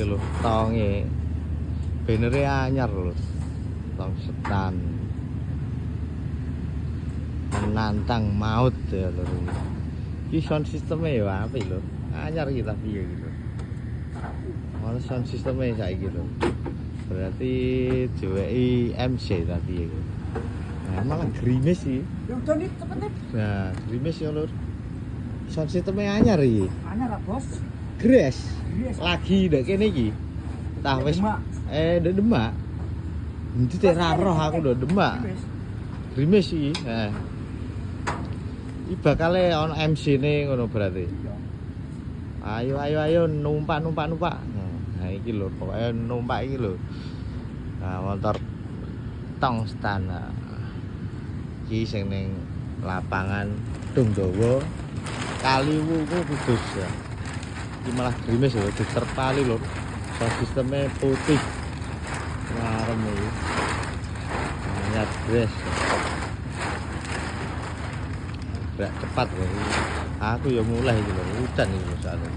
iki lho, tonge. Banere anyar lho. Tong setan. Menantang maut ya lho. Iki sound system-e ya apik lho. Anyar iki tapi ya gitu. Ono sound system-e saiki lho. Berarti JWI MC tadi ya. Nah, malah gerimis sih. Nah, gerimis ya lur. Sound system-e anyar iki. Anyar lah bos. Gres. Lagi ndek kene iki. Tah wis ndek Demak. Endi teh ra roh aku ndek Demak. Gerimis iki. Nah. Iki bakale ono MC-ne ngono berarti. Ayo numpak. Nah iki lho pokoke numpak iki lho. Nah motor tong stana. Iki sing ning lapangan Tunggawa Kaliwungu Kudus ya. Iki malah gerimis lho diterpali lho. Sound sistemnya putih. Warem iki. Nyat gres. Gerak cepat lho. Aku ya mulai iki lho, hujan iki soalnya.